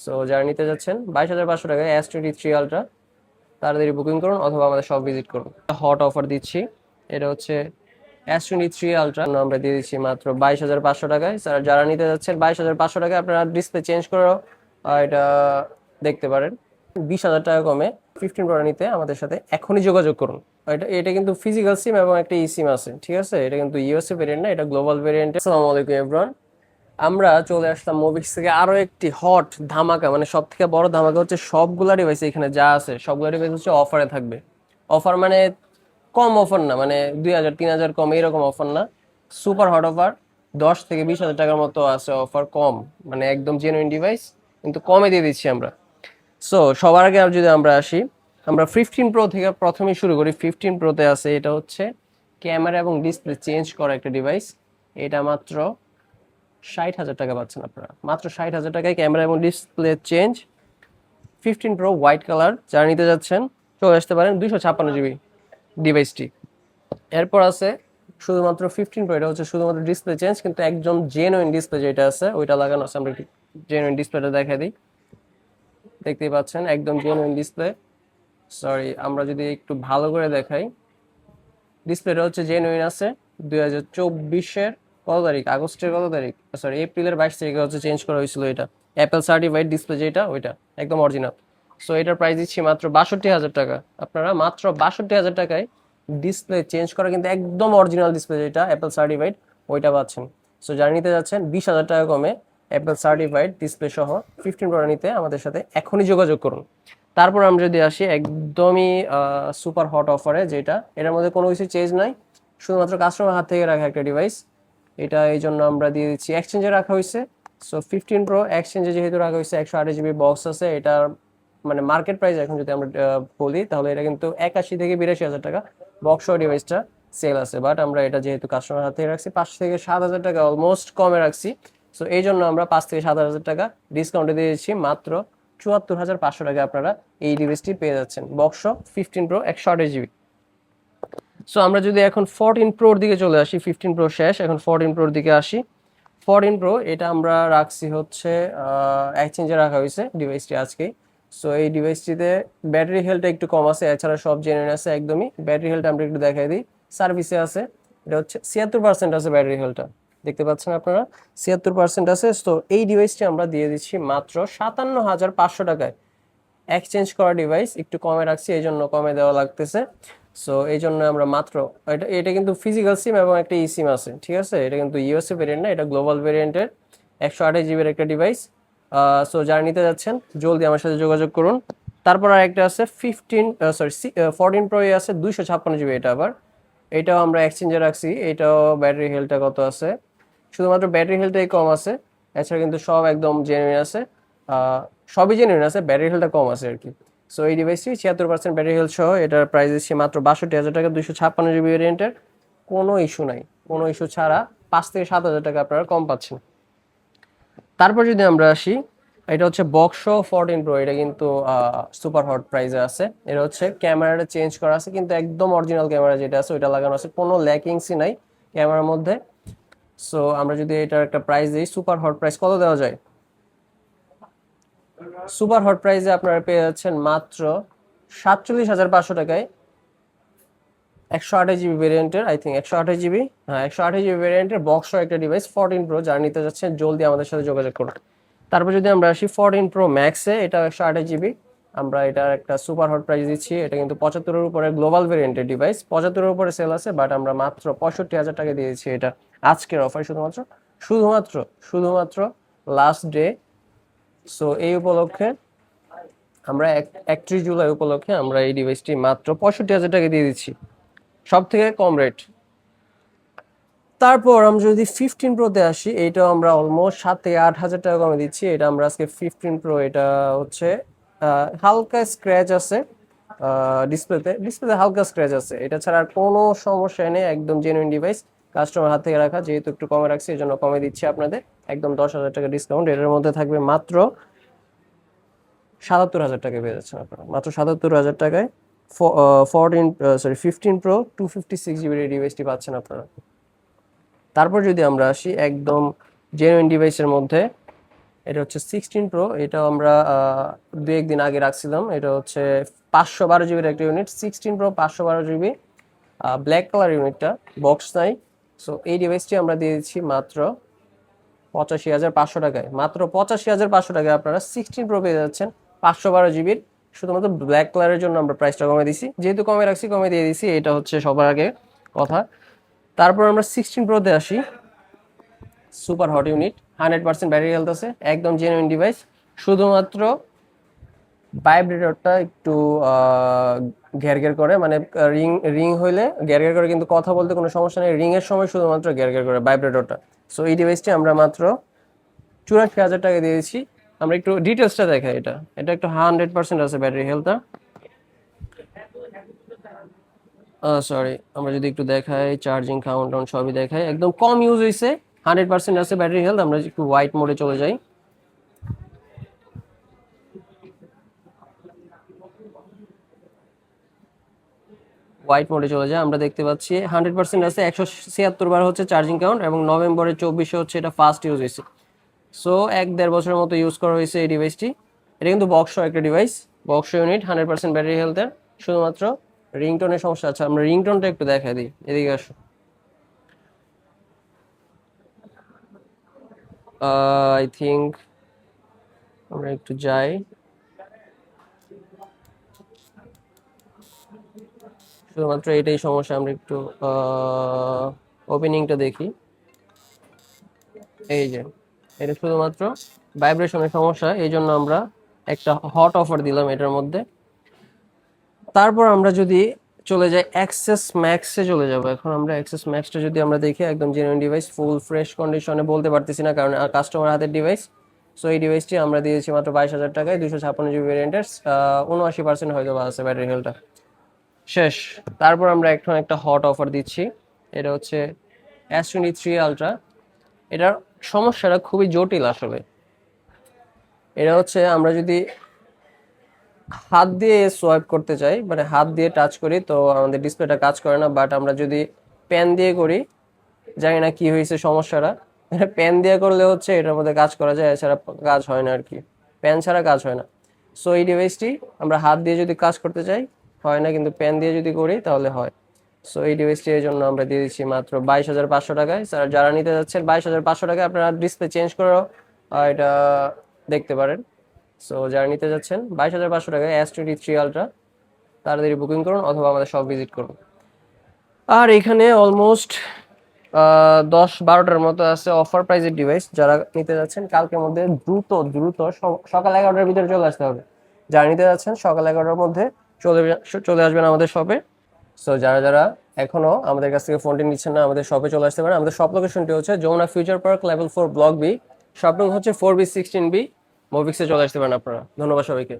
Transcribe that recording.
So যারা নিতে যাচ্ছেন 22,500 টাকায় S23 আলট্রা, তাড়াতাড়ি বুকিং করুন অথবা আমাদের সব ভিজিট করুন। হট অফার দিচ্ছি, এটা হচ্ছে S23 আলট্রা, আমরা দিয়ে দিচ্ছি মাত্র 22,500 টাকায়। স্যার যারা নিতে যাচ্ছেন 22,500 টাকায়, আপনারা ডিসপ্লে চেঞ্জ করেও এটা দেখতে পারেন 20,000 টাকা কমে 15 প্রো নিতে আমাদের সাথে এখনই যোগাযোগ করুন। এটা এটা কিন্তু ফিজিক্যাল সিম এবং একটা ই সিম আছে, ঠিক আছে? এটা কিন্তু ইউএসএ ভেরিয়েন্ট না, এটা গ্লোবাল ভেরিয়েন্ট। আসসালামু আলাইকুম এভরিওয়ান, আমরা চলে আসলাম মোবিক্স থেকে আরো একটি হট ধামাকা, মানে সব থেকে বড় ধামাকা হচ্ছে সবগুলা ডিভাইস এখানে যা আছে সবগুলা ডিভাইস হচ্ছে অফারে থাকবে। অফার মানে কম অফার না, মানে 2,000 3,000 কম এরকম অফার না, সুপার হট অফার। 10 থেকে 20,000 টাকার মতো আছে অফার, কম মানে একদম জেনুইন ডিভাইস কিন্তু কমে দিয়ে দিচ্ছি আমরা। সো সবার আগে আর যদি আমরা আসি, আমরা 15 প্রো থেকে প্রথমেই শুরু করি। 15 প্রোতে আছে, এটা হচ্ছে ক্যামেরা এবং ডিসপ্লে চেঞ্জ করা একটা ডিভাইস। এটা মাত্র 60,000 টাকা পাচ্ছেন আপনারা, মাত্র 60,000 টাকায় ক্যামেরা এবং display change. 15 pro white colour, যারা নিতে যাচ্ছেন চলে আসতে পারেন। 256 জিবি ডিভাইসটি। এরপর আছে শুধুমাত্র 15 প্রো, এটা হচ্ছে শুধুমাত্র ডিসপ্লে চেঞ্জ কিন্তু একদম জেনুইন ডিসপ্লে যেটা আছে ওইটা লাগানো আছে। আমরা একটু জেনুইন ডিসপ্লেটা দেখাই দিই, দেখতেই পাচ্ছেন একদম জেনুইন ডিসপ্লে। সরি, আমরা যদি একটু ভালো করে দেখাই, ডিসপ্লেটা হচ্ছে জেনুইন আছে। 2024-এর কত তারিখ, আগস্টের কত তারিখ, সরি এপ্রিলের 22 তারিখে হচ্ছে চেঞ্জ করা হয়েছিল। এটা অ্যাপেল সার্টিফাইড ডিসপ্লে যেটা, ওইটা একদম অরিজিনাল। সো এটার প্রাইস দিচ্ছি মাত্র 62,000 টাকা। আপনারা মাত্র 62,000 টাকায় ডিসপ্লে চেঞ্জ করা কিন্তু একদম অরিজিনাল ডিসপ্লে যেটা অ্যাপেল সার্টিফাইড, ওইটা পাচ্ছেন। সো যারা নিতে যাচ্ছেন 20,000 টাকা কমে অ্যাপেল সার্টিফাইড ডিসপ্লে সহ 15 প্রো নিতে আমাদের সাথে এখনই যোগাযোগ করুন। তারপর আমরা যদি আসি একদমই সুপার হট অফারে, যেটা এটার মধ্যে কোনো কিছু চেঞ্জ নাই, শুধুমাত্র কাস্টমার হাত থেকে রাখা একটা ডিভাইস। এটা এই জন্য আমরা দিয়ে দিচ্ছি, এক্সচেঞ্জে রাখা হয়েছে। সো 15 প্রো এক্সচেঞ্জে যেহেতু রাখা হয়েছে, 128 জিবি বক্স আছে। এটার মানে মার্কেট প্রাইস এখন যদি আমরা বলি তাহলে এটা কিন্তু 81 থেকে 82 হাজার টাকা বক্স ডিভাইসটা সেল আছে। বাট আমরা এটা যেহেতু কাস্টমার হাত থেকে রাখছি, 5 থেকে 7 হাজার টাকা অলমোস্ট কমে রাখছি। সো এই জন্য আমরা 5 থেকে 7 হাজার টাকা ডিসকাউন্টে দিয়ে দিচ্ছি মাত্র 74,500 টাকা। আপনারা এই ডিভাইসটি পেয়ে যাচ্ছেন বক্স 15 প্রো 128 জিবি। সো আমরা যদি এখন 14 প্রোর দিকে চলে আসি, 15 প্রো শেষ, এখন 14 প্রোর দিকে আসি। 14 প্রো এটা আমরা রাখছি হচ্ছে এক্সচেঞ্জে রাখা হয়েছে ডিভাইসটি আজকেই। সো এই ডিভাইসটিতে ব্যাটারি হেলথটা একটু কম আছে, এছাড়া সব জেনুইন আছে একদমই। ব্যাটারি হেলথ আমরা একটু দেখাই দিই, সার্ভিসে আছে। এটা হচ্ছে 76% আছে ব্যাটারি হেলথটা, দেখতে পাচ্ছেন আপনারা 76% আছে। তো এই ডিভাইসটি আমরা দিয়ে দিচ্ছি মাত্র 57,500 টাকায়। এক্সচেঞ্জ করা ডিভাইস একটু কমে রাখছি, এই জন্য কমে দেওয়া লাগতেছে। সো এই জন্য আমরা মাত্র, এটা এটা কিন্তু ফিজিক্যাল সিম এবং একটা ই সিম আছে, ঠিক আছে? এটা কিন্তু ইউএসএ ভেরিয়েন্ট না, এটা গ্লোবাল ভেরিয়েন্টের 128 জিবির একটা ডিভাইস। সো যারা নিতে যাচ্ছেন জলদি আমার সাথে যোগাযোগ করুন। তারপর আর একটা আছে 14 প্রো আছে 256 জিবি, এটা আবার এটাও আমরা এক্সচেঞ্জে রাখছি। এটাও ব্যাটারি হেলথটা কত আছে, শুধুমাত্র ব্যাটারি হেলথটাই কম আছে, এছাড়া কিন্তু সব একদম জেনুইন আছে। সবই জেনুইন আছে, ব্যাটারি হেলথটা কম আছে আর কি। সো এই ডিভাইসটি 76% ব্যাটারি হেলথ সহ, এটার প্রাইস দিচ্ছি মাত্র 62,000 টাকা। 256 জিবি ভেরিয়েন্টের, কোনো ইস্যু নাই, কোনো ইস্যু ছাড়া 5 থেকে 7 হাজার টাকা আপনারা কম পাচ্ছেন। তারপর যদি আমরা আসি, এটা হচ্ছে বক্সো 14 প্রো, এটা কিন্তু সুপার হট প্রাইসে আছে। এটা হচ্ছে ক্যামেরাটা চেঞ্জ করা আছে কিন্তু একদম অরিজিনাল ক্যামেরা যেটা আছে ওইটা লাগানো আছে, কোনো ল্যাকিংসই নাই ক্যামেরার মধ্যে। সো আমরা যদি এটার একটা প্রাইস দিই, সুপার হট প্রাইস কত দেওয়া যায়? সুপার হট প্রাইসে আপনারা পেয়ে যাচ্ছেন মাত্র 47,500 টাকায় 128 জিবি ভেরিয়েন্টের, আই থিঙ্ক 128 জিবি, হ্যাঁ 128 জিবি ভেরিয়েন্টের বক্স একটা ডিভাইস 14 প্রো। যারা নিতে যাচ্ছেন জলদি আমাদের সাথে যোগাযোগ করুন। তারপর যদি আমরা আসি 14 প্রো ম্যাক্সে, এটা 128 জিবি, আমরা এটার একটা সুপার হট প্রাইস দিচ্ছি। এটা কিন্তু 75-এর উপরে গ্লোবাল ভেরিয়েন্টের ডিভাইস, 75-এর উপরে সেল আছে, বাট আমরা মাত্র 65,000 টাকা দিয়ে দিচ্ছি। এটা আজকের অফার, শুধুমাত্র শুধুমাত্র শুধুমাত্র লাস্ট ডে। সো এই উপলক্ষে আমরা 31 জুলাই উপলক্ষে আমরা এই ডিভাইসটি মাত্র 65,000 টাকা দিয়ে দিচ্ছি, সব থেকে কম রেট। তারপর আমরা যদি 15 প্রোতে আসি, এইটাও আমরা অলমোস্ট 7 থেকে 8 হাজার টাকা কমে দিচ্ছি। এটা আমরা আজকে 15 প্রো, এটা হচ্ছে হালকা স্ক্র্যাচ আছে ডিসপ্লেতে, ডিসপ্লেতে হালকা স্ক্র্যাচ আছে, এটা ছাড়া আর কোনো সমস্যা নেই, একদম জেনুইন ডিভাইস। কাস্টমার হাত থেকে রাখা, যেহেতু একটু কমে রাখছি এই জন্য কমে দিচ্ছি আপনাদের একদম 10,000 টাকা ডিসকাউন্ট। এটার মধ্যে থাকবে মাত্র 77,000 টাকা পেয়ে যাচ্ছেন আপনারা, মাত্র 77,000 টাকায় 15 প্রো 256 জিবির এই ডিভাইসটি পাচ্ছেন আপনারা। তারপর যদি আমরা আসি একদম জেনুইন ডিভাইসের মধ্যে, এটা হচ্ছে 16 প্রো, এটা আমরা দু একদিন আগে রাখছিলাম। এটা হচ্ছে 512 জিবির একটা unit, 16 pro 512 GB, black colour ইউনিটটা, বক্স নাই। সো এই ডিভাইসটি আমরা দিয়ে দিচ্ছি মাত্র 85,500 টাকায়। মাত্র 85,500 টাকায় আপনারা 16 প্রো পেয়ে যাচ্ছেন 512 জিবির। শুধুমাত্র ব্ল্যাক কালারের জন্য আমরা প্রাইসটা কমে দিছি, যেহেতু কমে রাখছি কমে দিয়ে দিছি, এটা হচ্ছে সবার আগে কথা। তারপর আমরা 16 প্রোতে আসি। Super hot unit, 100% battery health আছে, একদম জেনুইন ডিভাইস। শুধুমাত্র ভাইব্রেটরটা একটু ঘের ঘের করে, মানে রিং রিং হইলে ঘের ঘের করে, কিন্তু কথা বলতে কোনো সমস্যা নেই। রিং এর সময় শুধুমাত্র ঘের ঘের করে ভাইব্রেটরটা। সো এই ডিভাইসটি আমরা মাত্র 84,000 টাকা দিয়েছি। আমরা একটু ডিটেলসটা দেখাই। এটা এটা একটু 100% আছে ব্যাটারি হেলথটা। সরি, আমরা যদি একটু দেখাই, চার্জিং কাউন্ট সবই দেখাই, একদম কম ইউজ হয়েছে, 100% আছে ব্যাটারি হেলথ। আমরা একটু হোয়াইট মোডে চলে যাই। হোয়াইট মোডে চলে যায়, আমরা দেখতে পাচ্ছি 100% আছে, 176 বার হচ্ছে চার্জিং কাউন্ট, এবং নভেম্বরের 24 হচ্ছে এটা ফার্স্ট ইউজ হয়েছে। সো 1-1.5 বছরের মতো ইউজ করা হয়েছে এই ডিভাইসটি। এটা কিন্তু বক্স একটা ডিভাইস, বক্স ইউনিট, 100% ব্যাটারি হেলথের। শুধুমাত্র রিংটোনের সমস্যা আছে। আমরা রিংটোনটা একটু দেখা দিই, এদিকে আসো। আই থিঙ্ক আমরা একটু যাই। শুধুমাত্র এটাই সমস্যা, আমরা একটু ওপেনিংটা দেখি। এই যে এটা শুধুমাত্র ভাইব্রেশনের সমস্যা, এই জন্য আমরা একটা হট অফার দিলাম এটার মধ্যে। তারপর আমরা যদি চলে যাই অ্যাক্সেস ম্যাক্সে চলে যাব। এখন আমরা অ্যাক্সেস ম্যাক্সটা যদি আমরা দেখি, একদম জেনুইন ডিভাইস, ফুল ফ্রেশ কন্ডিশনে বলতে পারতেছি না কারণ কাস্টমার হাতের ডিভাইস। সো এই ডিভাইসটি আমরা দিয়েছি মাত্র 22,000 টাকায়, 256 জিবি ভ্যারিয়েন্টের, 79% হয়তো বা আছে ব্যাটারি হেলথটা। শেষ। তারপর আমরা এখন একটা হট অফার দিচ্ছি। এটা হচ্ছে S23 Ultra। এটার সমস্যাটা খুবই জটিল আসলে। এটা হচ্ছে আমরা যদি হাত দিয়ে সোয়াইপ করতে চাই, মানে হাত দিয়ে টাচ করি, তো আমাদের ডিসপ্লেটা কাজ করে না। বাট আমরা যদি পেন দিয়ে করি, জানি না কি হয়েছে সমস্যাটা, এটা পেন দিয়ে করলে হচ্ছে এটার মধ্যে কাজ করা যায়, এছাড়া কাজ হয় না আর কি, পেন ছাড়া কাজ হয় না। সো এই ডিভাইসটি আমরা হাত দিয়ে যদি কাজ করতে চাই হয় না, কিন্তু পেন দিয়ে যদি করি তাহলে হয়। সো এই ডিভাইসটি এই জন্য আমরা দিয়ে দিচ্ছি মাত্র 22,500 টাকায়। স্যার যারা নিতে যাচ্ছেন 22,500 টাকায় আপনারা ডিসপ্লে চেঞ্জ করেও এটা দেখতে পারেন। সো যারা নিতে যাচ্ছেন 22,500 টাকায় S23 Ultra, তাড়াতাড়ি বুকিং করুন অথবা আমাদের শপ ভিজিট করুন। আর এখানে অলমোস্ট 10-12টার মতো আছে অফার প্রাইজের ডিভাইস। যারা নিতে যাচ্ছেন কালকের মধ্যে দ্রুত দ্রুত সকাল 11টার ভিতরে চলে আসতে হবে। যারা নিতে যাচ্ছেন সকাল 11টার মধ্যে চলে আসবেন আমাদের শপে। সো যারা যারা এখনো আমাদের কাছ থেকে ফোনটি নিচ্ছেন না, আমাদের শপে চলে আসতে পারেন। আমাদের শপ লোকেশনটি হচ্ছে Jamuna future park level 4 block B, shop room হচ্ছে 4B16B। মোভিক্সে চলে আসতে পারেন আপনারা। ধন্যবাদ সবাইকে।